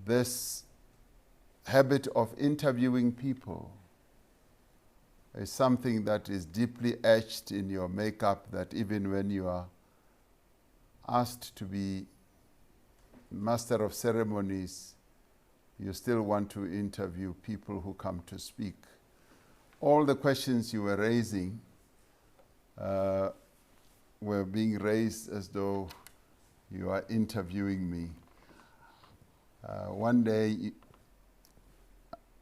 this habit of interviewing people is something that is deeply etched in your makeup, that even when you are asked to be master of ceremonies, you still want to interview people who come to speak. All the questions you were raising were being raised as though you are interviewing me. One day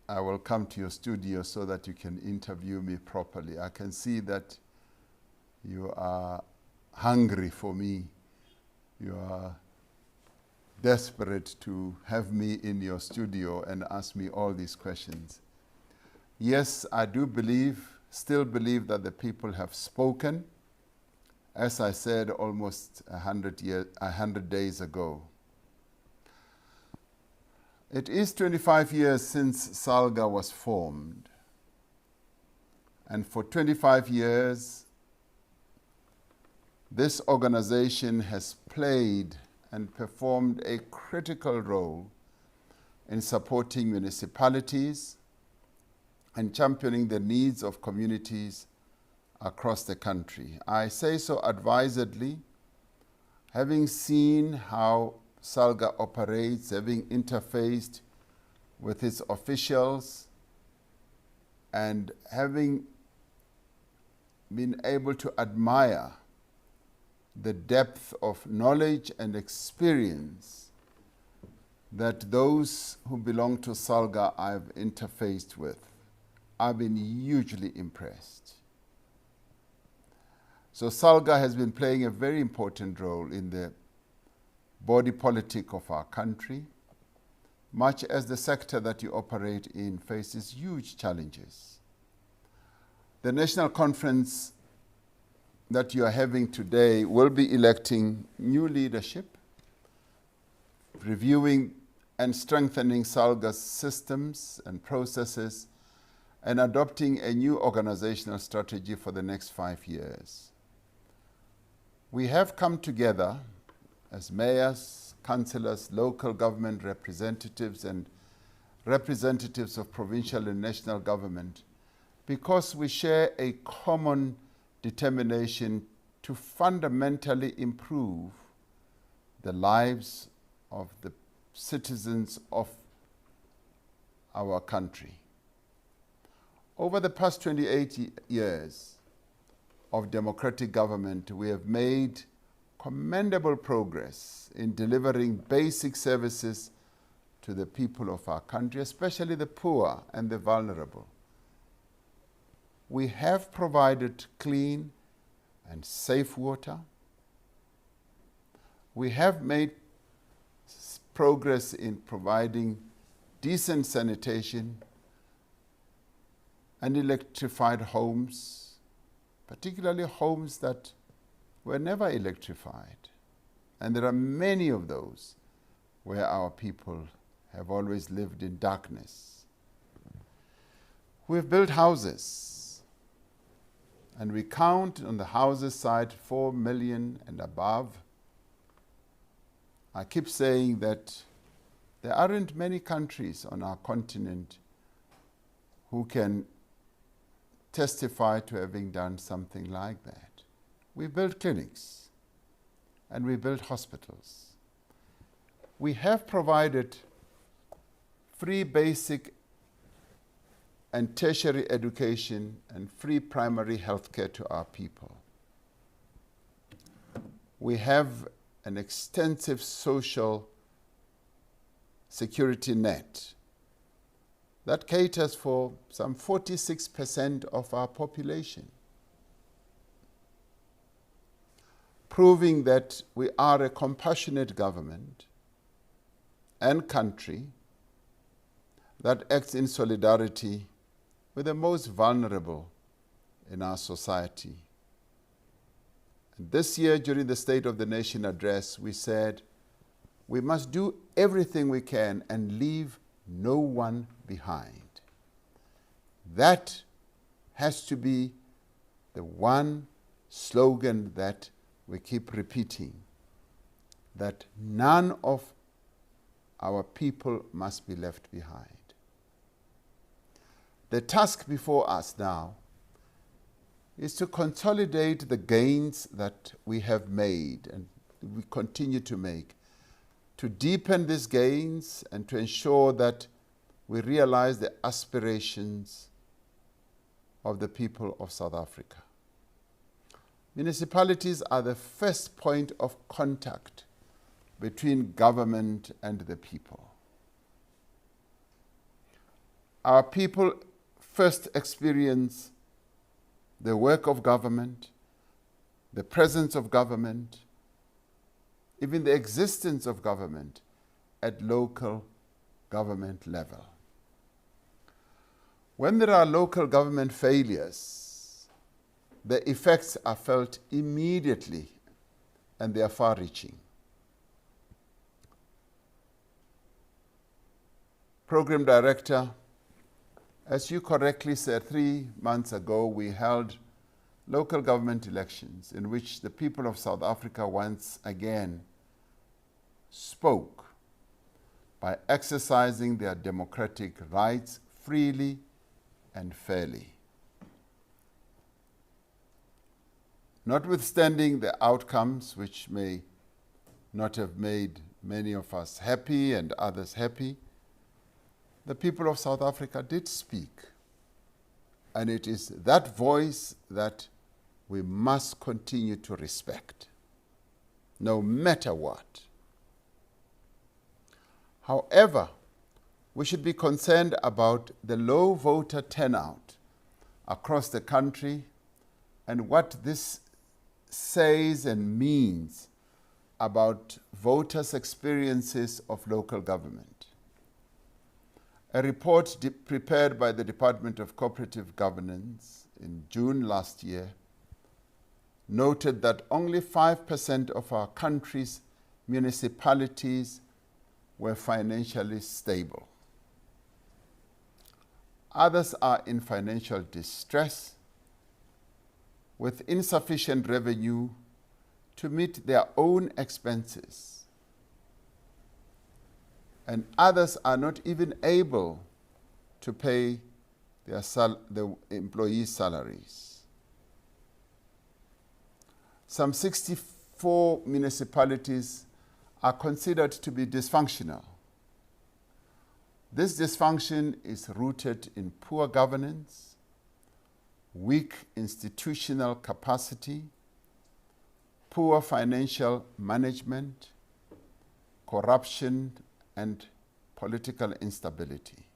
I will come to your studio so that you can interview me properly. I can see that you are hungry for me. You are desperate to have me in your studio and ask me all these questions. Yes, I do still believe that the people have spoken, as I said almost 100 days ago. It is 25 years since SALGA was formed. And for 25 years, this organization has played and performed a critical role in supporting municipalities and championing the needs of communities across the country. I say so advisedly, having seen how SALGA operates, having interfaced with its officials, and having been able to admire the depth of knowledge and experience that those who belong to SALGA I've interfaced with. I've been hugely impressed. So SALGA has been playing a very important role in the body politic of our country, much as the sector that you operate in faces huge challenges. The National Conference that you are having today will be electing new leadership, reviewing and strengthening SALGA's systems and processes, and adopting a new organizational strategy for the next 5 years. We have come together as mayors, councillors, local government representatives, and representatives of provincial and national government because we share a common determination to fundamentally improve the lives of the citizens of our country. Over the past 28 years of democratic government, we have made commendable progress in delivering basic services to the people of our country, especially the poor and the vulnerable. We have provided clean and safe water. We have made progress in providing decent sanitation and electrified homes, particularly homes that were never electrified. And there are many of those where our people have always lived in darkness. We've built houses, and we count on the houses side 4 million and above. I keep saying that there aren't many countries on our continent who can testify to having done something like that. We built clinics and we built hospitals. We have provided free basic and tertiary education and free primary health care to our people. We have an extensive social security net that caters for some 46% of our population, proving that we are a compassionate government and country that acts in solidarity with the most vulnerable in our society. And this year, during the State of the Nation address, we said we must do everything we can and leave no one behind. That has to be the one slogan that we keep repeating, that none of our people must be left behind. The task before us now is to consolidate the gains that we have made and we continue to make, to deepen these gains and to ensure that we realize the aspirations of the people of South Africa. Municipalities are the first point of contact between government and the people. Our people first experience the work of government, the presence of government, even the existence of government at local government level. When there are local government failures, the effects are felt immediately and they are far-reaching. Program Director, as you correctly said, 3 months ago we held local government elections in which the people of South Africa once again spoke by exercising their democratic rights freely and fairly. Notwithstanding the outcomes, which may not have made many of us happy and others happy, the people of South Africa did speak. And it is that voice that we must continue to respect, no matter what. However, we should be concerned about the low voter turnout across the country and what this says and means about voters' experiences of local government. A report prepared by the Department of Cooperative Governance in June last year noted that only 5% of our country's municipalities were financially stable. Others are in financial distress with insufficient revenue to meet their own expenses. And others are not even able to pay the employees' salaries. Some 64 municipalities are considered to be dysfunctional. This dysfunction is rooted in poor governance, weak institutional capacity, poor financial management, corruption, and political instability.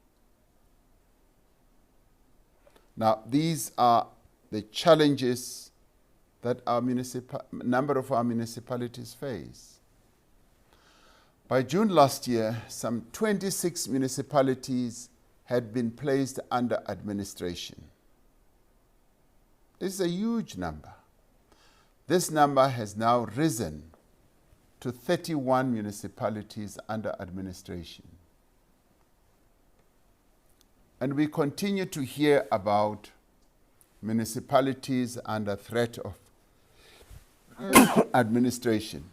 Now, these are the challenges that our number of our municipalities face. By June last year, some 26 municipalities had been placed under administration. This is a huge number. This number has now risen to 31 municipalities under administration. And we continue to hear about municipalities under threat of administration.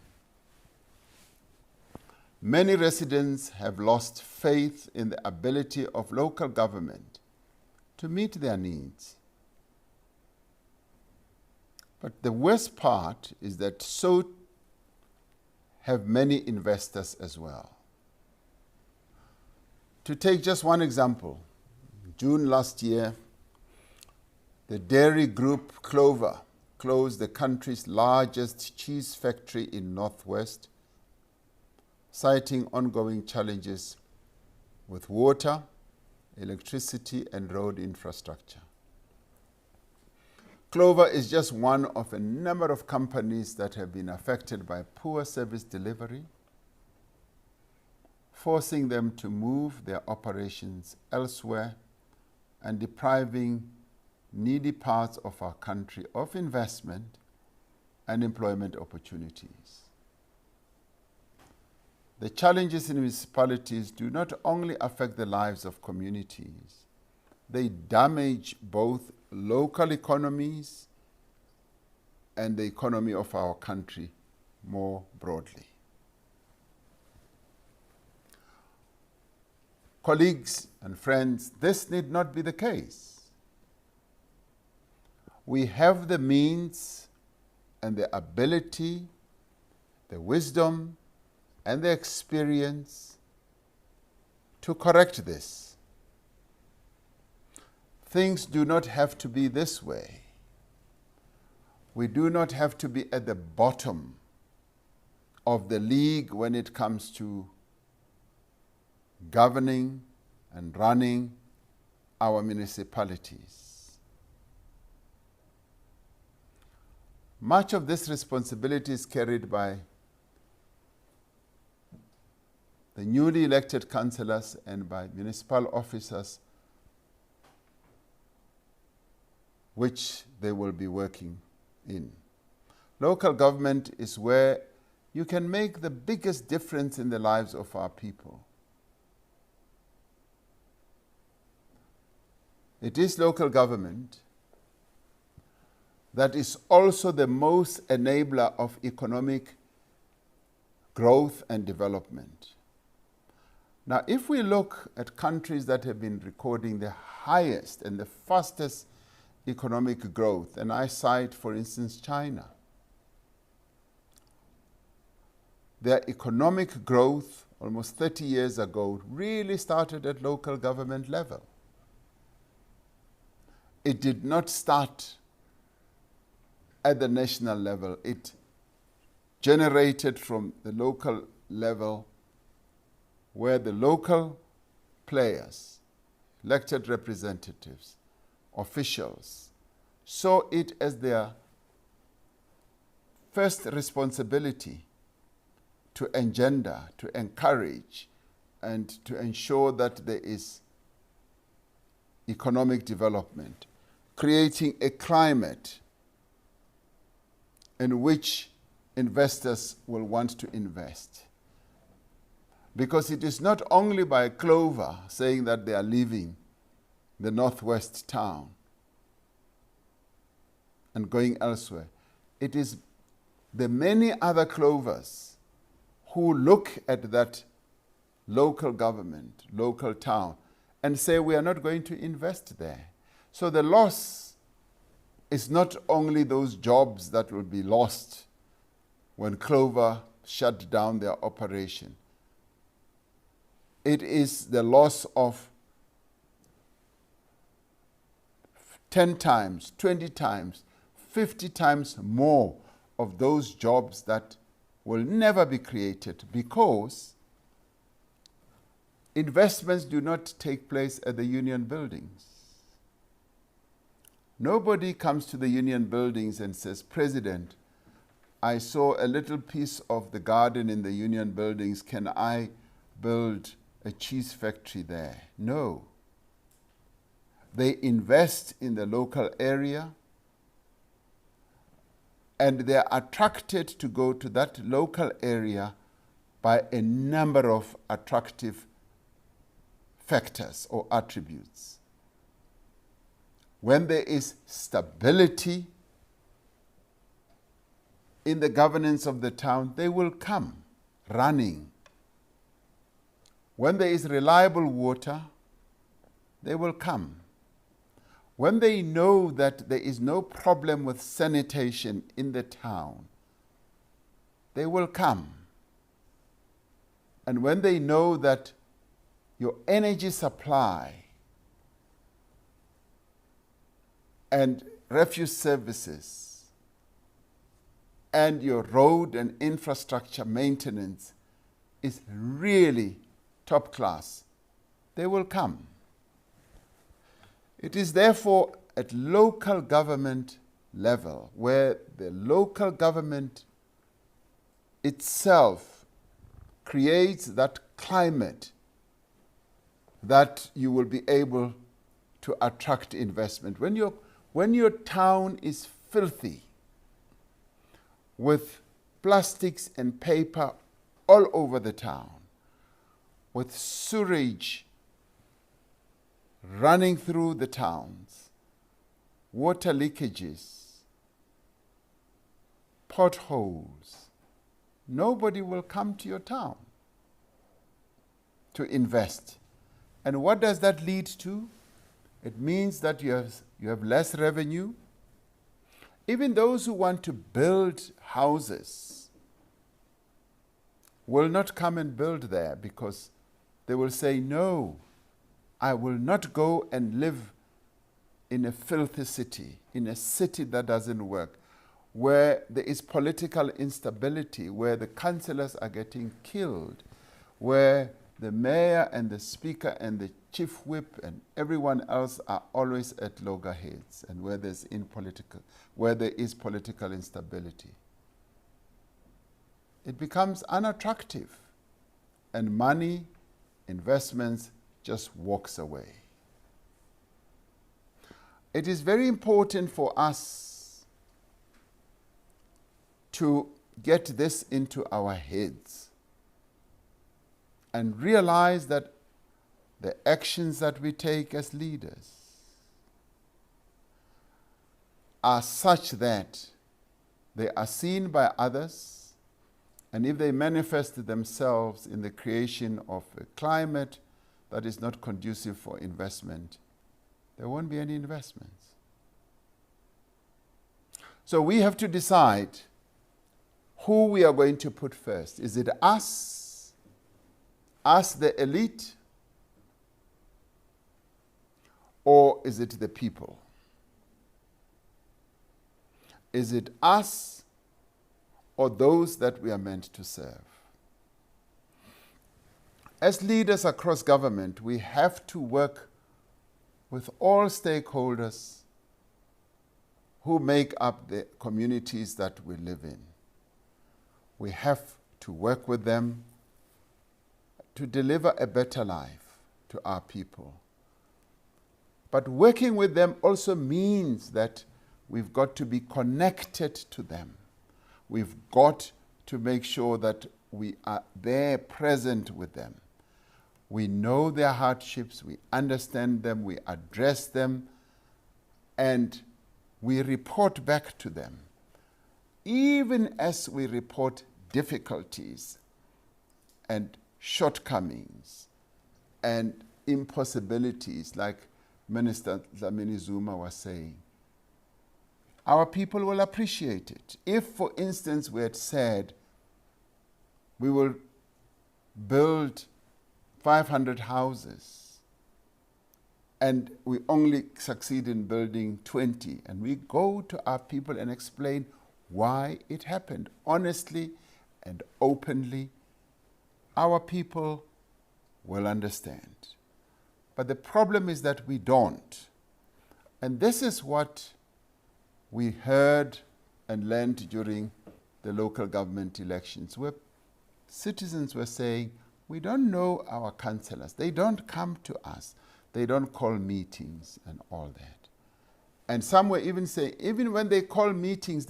Many residents have lost faith in the ability of local government to meet their needs. But the worst part is that so have many investors as well. To take just one example, June last year, the dairy group Clover closed the country's largest cheese factory in Northwest, citing ongoing challenges with water, electricity, and road infrastructure. Clover is just one of a number of companies that have been affected by poor service delivery, forcing them to move their operations elsewhere and depriving needy parts of our country of investment and employment opportunities. The challenges in municipalities do not only affect the lives of communities, they damage both local economies and the economy of our country more broadly. Colleagues and friends, this need not be the case. We have the means and the ability, the wisdom and the experience to correct this. Things do not have to be this way. We do not have to be at the bottom of the league when it comes to governing and running our municipalities. Much of this responsibility is carried by the newly elected councillors and by municipal officers, which they will be working in. Local government is where you can make the biggest difference in the lives of our people. It is local government that is also the most enabler of economic growth and development. Now, if we look at countries that have been recording the highest and the fastest economic growth, and I cite, for instance, China, their economic growth almost 30 years ago really started at local government level. It did not start at the national level. It generated from the local level, where the local players, elected representatives, officials, saw it as their first responsibility to engender, to encourage, and to ensure that there is economic development, creating a climate in which investors will want to invest. Because it is not only by Clover saying that they are leaving the northwest town and going elsewhere. It is the many other Clovers who look at that local government, local town, and say, we are not going to invest there. So the loss is not only those jobs that will be lost when Clover shut down their operation. It is the loss of 10 times, 20 times, 50 times more of those jobs that will never be created, because investments do not take place at the union buildings. Nobody comes to the union buildings and says, President, I saw a little piece of the garden in the union buildings. Can I build a cheese factory there? No. They invest in the local area, and they are attracted to go to that local area by a number of attractive factors or attributes. When there is stability in the governance of the town, they will come running. When there is reliable water, they will come. When they know that there is no problem with sanitation in the town, they will come. And when they know that your energy supply and refuse services and your road and infrastructure maintenance is really top class, they will come. It is therefore at local government level where the local government itself creates that climate that you will be able to attract investment. When your town is filthy with plastics and paper all over the town, with sewage running through the towns, water leakages, potholes, nobody will come to your town to invest. And what does that lead to? It means that you have less revenue. Even those who want to build houses will not come and build there because they will say, no, I will not go and live in a filthy city, in a city that doesn't work, where there is political instability, where the councillors are getting killed, where the mayor and the speaker and the chief whip and everyone else are always at loggerheads, and where there is political instability. It becomes unattractive, and money, investments just walks away. It is very important for us to get this into our heads and realize that the actions that we take as leaders are such that they are seen by others, and if they manifest themselves in the creation of a climate that is not conducive for investment, there won't be any investments. So we have to decide who we are going to put first. Is it us the elite, or is it the people? Is it us or those that we are meant to serve? As leaders across government, we have to work with all stakeholders who make up the communities that we live in. We have to work with them to deliver a better life to our people. But working with them also means that we've got to be connected to them. We've got to make sure that we are there present with them. We know their hardships, we understand them, we address them, and we report back to them. Even as we report difficulties and shortcomings and impossibilities, like Minister Dlamini Zuma was saying, our people will appreciate it. If, for instance, we had said we will build 500 houses and we only succeed in building 20, and we go to our people and explain why it happened honestly and openly, our people will understand. But the problem is that we don't. And this is what we heard and learned during the local government elections, where citizens were saying, we don't know our councillors. They don't come to us. They don't call meetings and all that. And some were even saying, even when they call meetings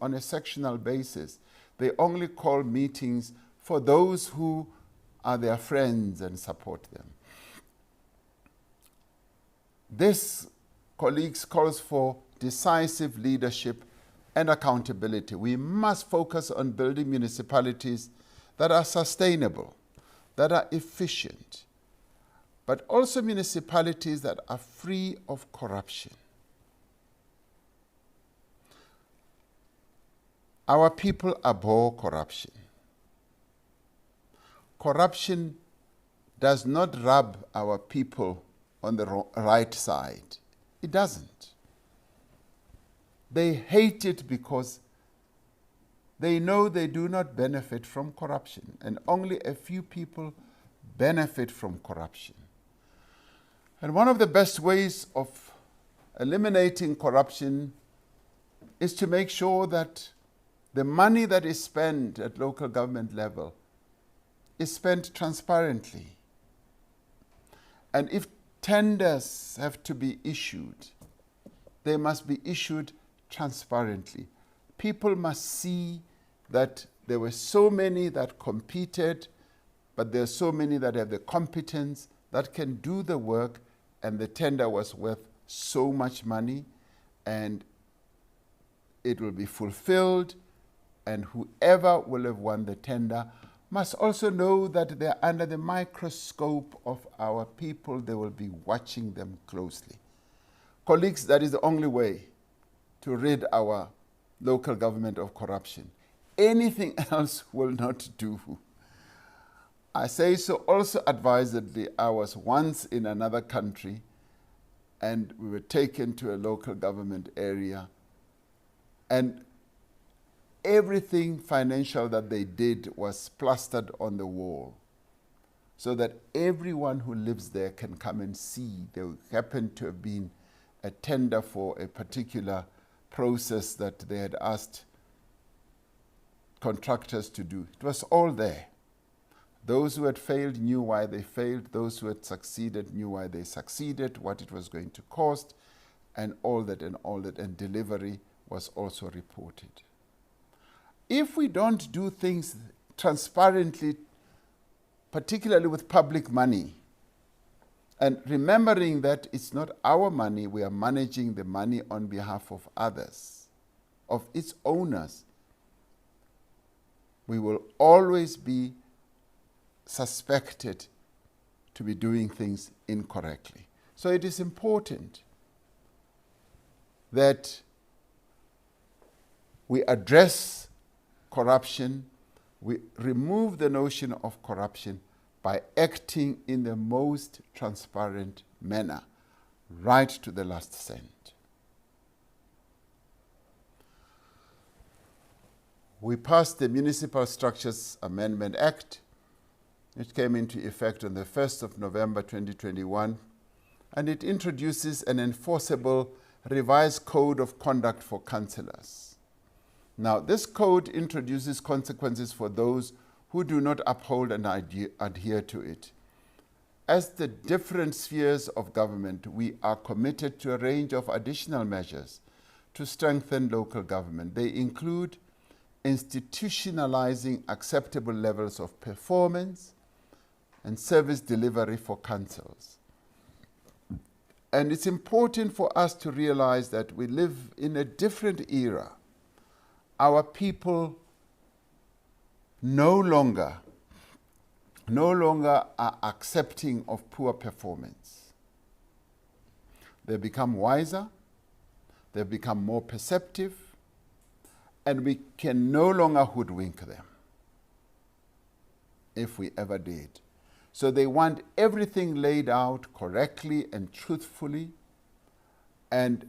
on a sectional basis. They only call meetings for those who are their friends and support them. This, colleagues, calls for decisive leadership and accountability. We must focus on building municipalities that are sustainable, that are efficient, but also municipalities that are free of corruption. Our people abhor corruption. Corruption does not rub our people on the right side. It doesn't. They hate it because they know they do not benefit from corruption, and only a few people benefit from corruption. And one of the best ways of eliminating corruption is to make sure that the money that is spent at local government level is spent transparently. And if tenders have to be issued, they must be issued transparently. People must see that there were so many that competed, but there are so many that have the competence that can do the work, and the tender was worth so much money, and it will be fulfilled, and whoever will have won the tender must also know that they are under the microscope of our people. They will be watching them closely. Colleagues, that is the only way to rid our local government of corruption. Anything else will not do. I say so also advisedly. I was once in another country and we were taken to a local government area, and everything financial that they did was plastered on the wall so that everyone who lives there can come and see. There happened to have been a tender for a particular process that they had asked contractors to do. It was all there. Those who had failed knew why they failed. Those who had succeeded knew why they succeeded, what it was going to cost, and all that, and delivery was also reported. If we don't do things transparently, particularly with public money, and remembering that it's not our money, we are managing the money on behalf of others, of its owners, we will always be suspected to be doing things incorrectly. So it is important that we address corruption, we remove the notion of corruption by acting in the most transparent manner, right to the last cent. We passed the Municipal Structures Amendment Act. It came into effect on the 1st of November 2021, and it introduces an enforceable revised code of conduct for councillors. Now, this code introduces consequences for those who do not uphold and adhere to it. As the different spheres of government, we are committed to a range of additional measures to strengthen local government. They include institutionalizing acceptable levels of performance and service delivery for councils. And it's important for us to realize that we live in a different era. Our people no longer are accepting of poor performance. They've become wiser, they've become more perceptive, and we can no longer hoodwink them, if we ever did. So they want everything laid out correctly and truthfully, and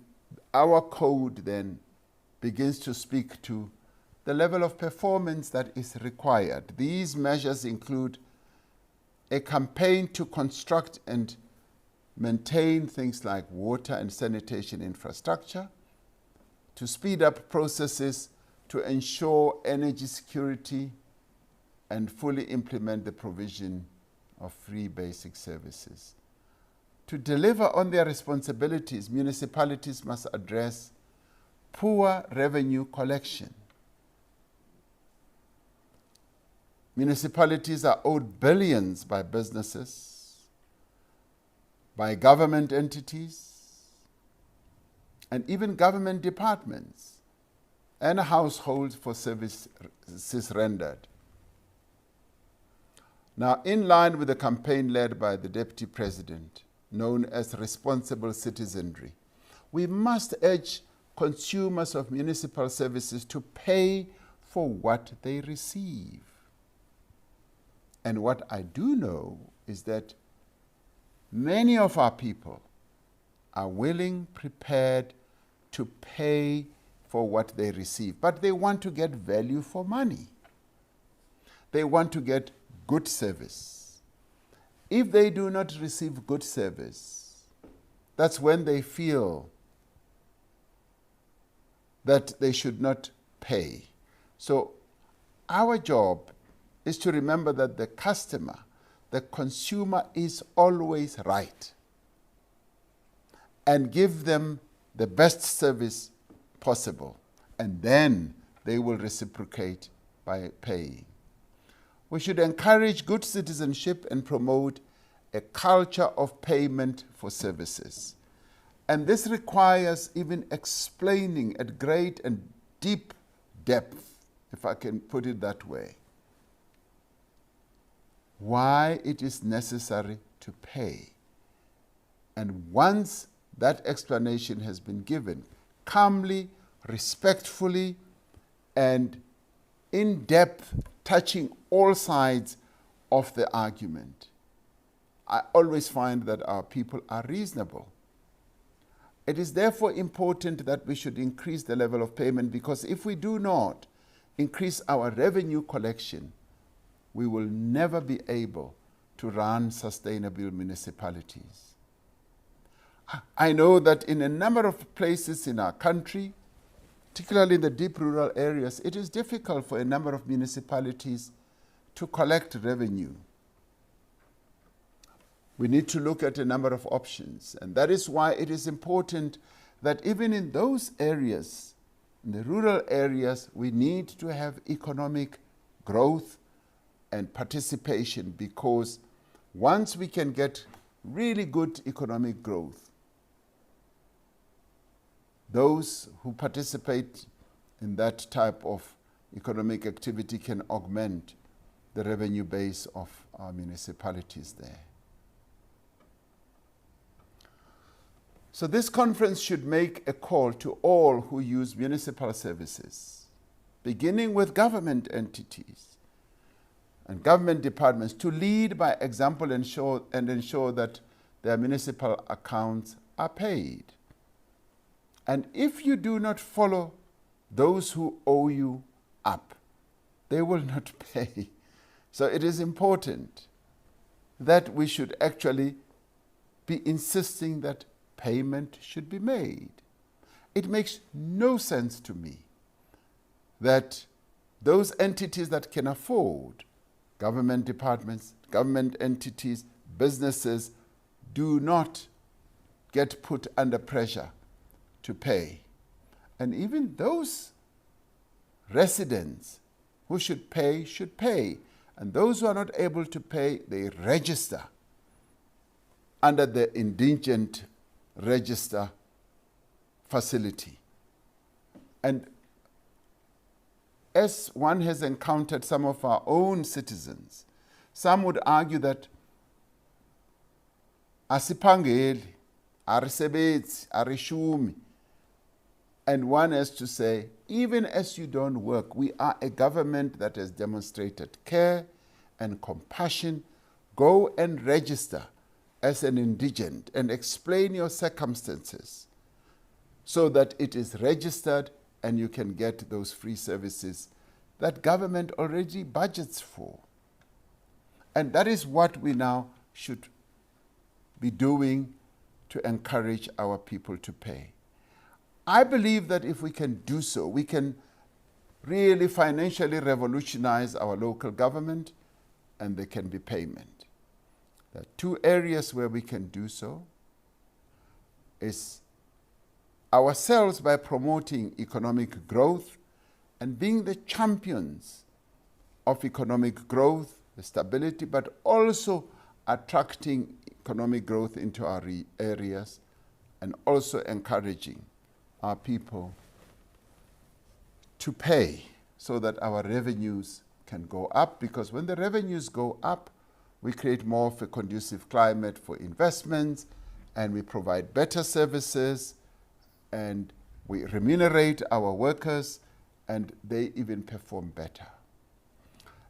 our code then begins to speak to the level of performance that is required. These measures include a campaign to construct and maintain things like water and sanitation infrastructure, to speed up processes to ensure energy security, and fully implement the provision of free basic services. To deliver on their responsibilities, municipalities must address poor revenue collection. Municipalities are owed billions by businesses, by government entities, and even government departments and households for services rendered. Now, in line with the campaign led by the Deputy President, known as Responsible Citizenry, we must urge consumers of municipal services to pay for what they receive. And what I do know is that many of our people are willing, prepared to pay for what they receive, but they want to get value for money. They want to get good service. If they do not receive good service, that's when they feel that they should not pay. So our job is to remember that the customer, the consumer, is always right, and give them the best service possible, and then they will reciprocate by paying. We should encourage good citizenship and promote a culture of payment for services. And this requires even explaining at great and deep depth, if I can put it that way, why it is necessary to pay. And once that explanation has been given, calmly, respectfully, and in depth, touching all sides of the argument, I always find that our people are reasonable. It is therefore important that we should increase the level of payment, because if we do not increase our revenue collection, we will never be able to run sustainable municipalities. I know that in a number of places in our country, particularly in the deep rural areas, it is difficult for a number of municipalities to collect revenue. We need to look at a number of options, and that is why it is important that even in those areas, in the rural areas, we need to have economic growth and participation, because once we can get really good economic growth, those who participate in that type of economic activity can augment the revenue base of our municipalities there. So this conference should make a call to all who use municipal services, beginning with government entities and government departments, to lead by example and ensure that their municipal accounts are paid. And if you do not follow those who owe you up, they will not pay. So it is important that we should actually be insisting that payment should be made. It makes no sense to me that those entities that can afford, government departments, government entities, businesses, do not get put under pressure to pay. And even those residents who should pay. And those who are not able to pay, they register under the indigent register facility. And as one has encountered some of our own citizens, some would argue that asiphangeli, arisebenzi, arishumi. And one has to say, even as you don't work, we are a government that has demonstrated care and compassion. Go and register as an indigent and explain your circumstances so that it is registered and you can get those free services that government already budgets for. And that is what we now should be doing to encourage our people to pay. I believe that if we can do so, we can really financially revolutionize our local government, and there can be payment. There are two areas where we can do so. Is ourselves by promoting economic growth and being the champions of economic growth, the stability, but also attracting economic growth into our areas, and also encouraging our people to pay so that our revenues can go up, because when the revenues go up, we create more of a conducive climate for investments, and we provide better services, and we remunerate our workers, and they even perform better.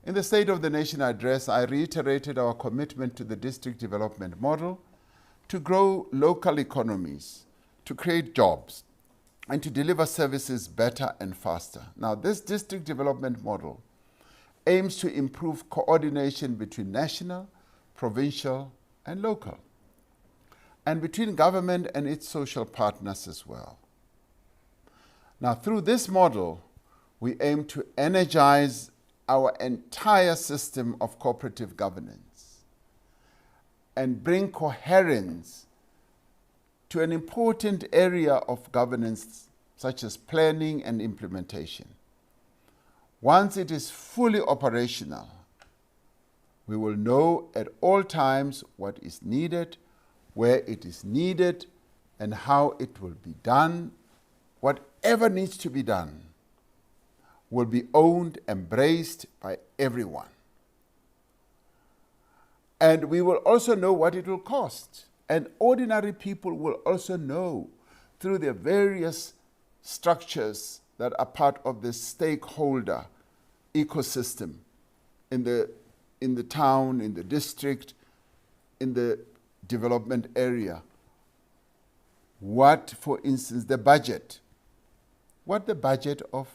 In the State of the Nation address, I reiterated our commitment to the district development model to grow local economies, to create jobs, and to deliver services better and faster. Now, this district development model aims to improve coordination between national, provincial, and local, and between government and its social partners as well. Now, through this model, we aim to energize our entire system of cooperative governance and bring coherence to an important area of governance, such as planning and implementation. Once it is fully operational, we will know at all times what is needed, where it is needed, and how it will be done. Whatever needs to be done will be owned, embraced by everyone. And we will also know what it will cost. And ordinary people will also know through their various structures that are part of the stakeholder ecosystem in the town, in the district, in the development area. What, for instance, what the budget of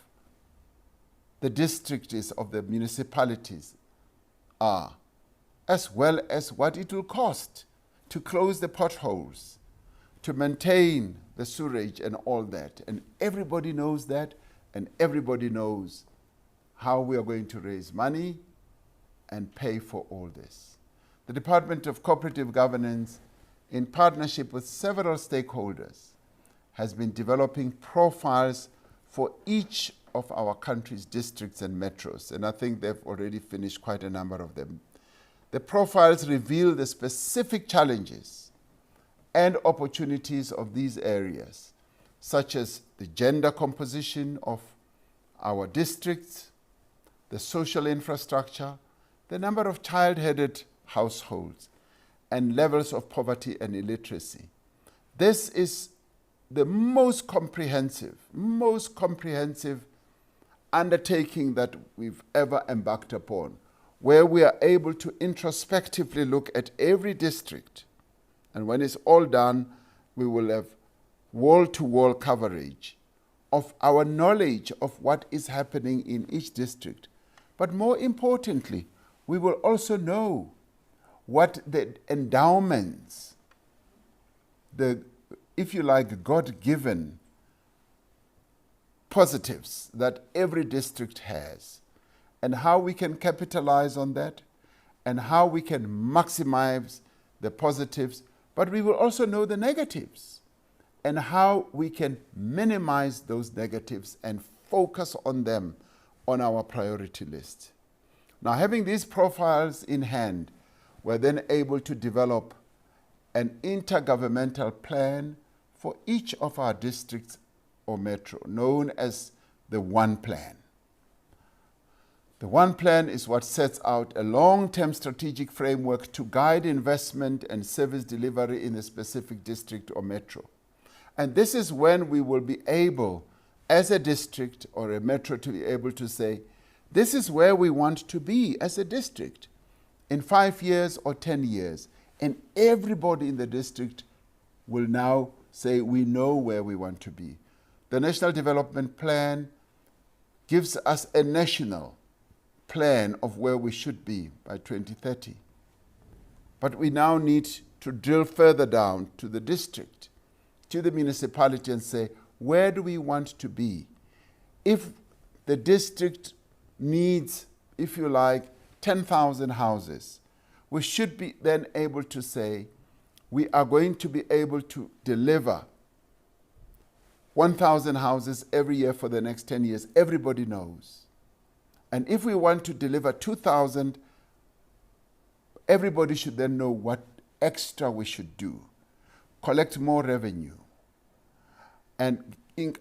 the district is, of the municipalities are, as well as what it will cost to close the potholes, to maintain the sewerage and all that. And everybody knows that, and everybody knows how we are going to raise money and pay for all this. The Department of Cooperative Governance, in partnership with several stakeholders, has been developing profiles for each of our country's districts and metros, and I think they've already finished quite a number of them. The profiles reveal the specific challenges and opportunities of these areas, such as the gender composition of our districts, the social infrastructure, the number of child-headed households, and levels of poverty and illiteracy. This is the most comprehensive undertaking that we've ever embarked upon, where we are able to introspectively look at every district. And when it's all done, we will have wall-to-wall coverage of our knowledge of what is happening in each district. But more importantly, we will also know what the endowments, the, if you like, God-given positives that every district has, and how we can capitalize on that, and how we can maximize the positives, but we will also know the negatives, and how we can minimize those negatives and focus on them on our priority list. Now, having these profiles in hand, we're then able to develop an intergovernmental plan for each of our districts or metro, known as the One Plan. The One Plan is what sets out a long-term strategic framework to guide investment and service delivery in a specific district or metro. And this is when we will be able, as a district or a metro, to be able to say, this is where we want to be as a district in 5 years or 10 years. And everybody in the district will now say, we know where we want to be. The National Development Plan gives us a national plan of where we should be by 2030. But we now need to drill further down to the district, to the municipality, and say, where do we want to be? If the district needs, if you like, 10,000 houses, we should be then able to say, we are going to be able to deliver 1,000 houses every year for the next 10 years. Everybody knows. And if we want to deliver 2,000, everybody should then know what extra we should do. Collect more revenue and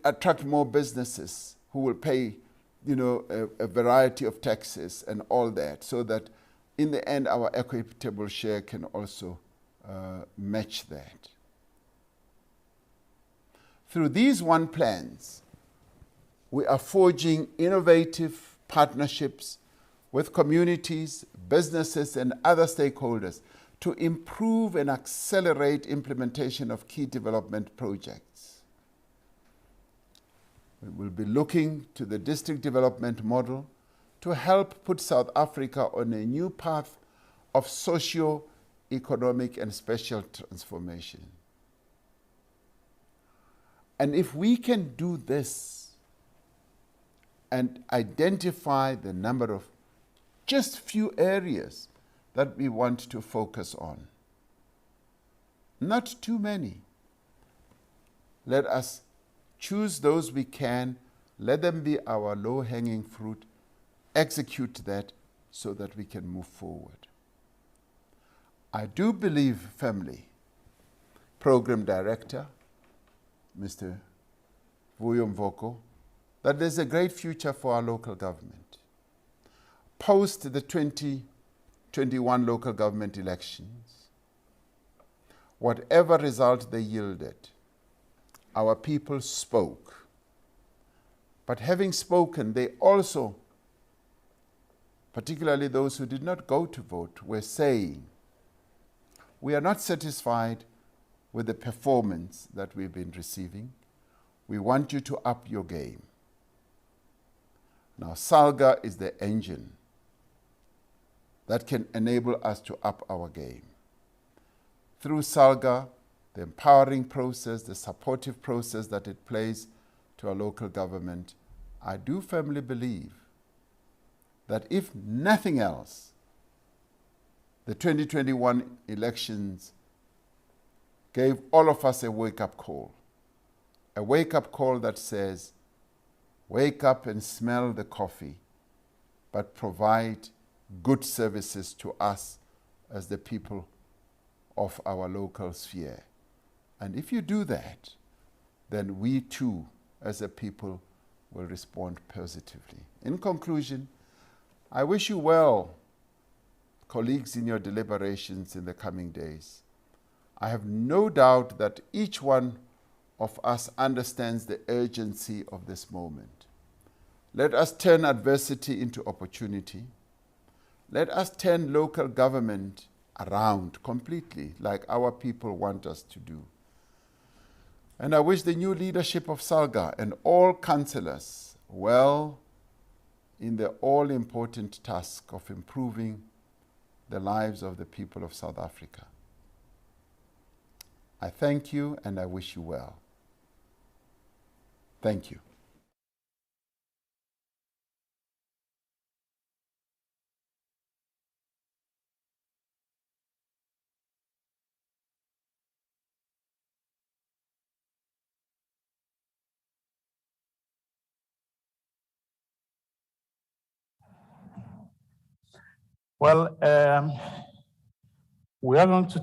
attract more businesses who will pay, a variety of taxes and all that, so that in the end our equitable share can also match that. Through these One Plans, we are forging innovative partnerships with communities, businesses, and other stakeholders to improve and accelerate implementation of key development projects. We will be looking to the district development model to help put South Africa on a new path of socio-economic and spatial transformation. And if we can do this and identify the number of just few areas that we want to focus on, not too many, let us choose those we can, let them be our low-hanging fruit, execute that so that we can move forward. I do believe, family, Program Director, Mr. Vuyo Mvoko, that there's a great future for our local government. Post the 2020 2021 local government elections, whatever result they yielded, our people spoke. But having spoken, they also, particularly those who did not go to vote, were saying, we are not satisfied with the performance that we've been receiving. We want you to up your game. Now, SALGA is the engine that can enable us to up our game. Through SALGA, the empowering process, the supportive process that it plays to our local government, I do firmly believe that if nothing else, the 2021 elections gave all of us a wake-up call that says, wake up and smell the coffee, but provide good services to us as the people of our local sphere. And if you do that, then we too, as a people, will respond positively. In conclusion, I wish you well, colleagues, in your deliberations in the coming days. I have no doubt that each one of us understands the urgency of this moment. Let us turn adversity into opportunity. Let us turn local government around completely, like our people want us to do. And I wish the new leadership of SALGA and all councillors well in the all-important task of improving the lives of the people of South Africa. I thank you and I wish you well. Thank you. Well, we are going to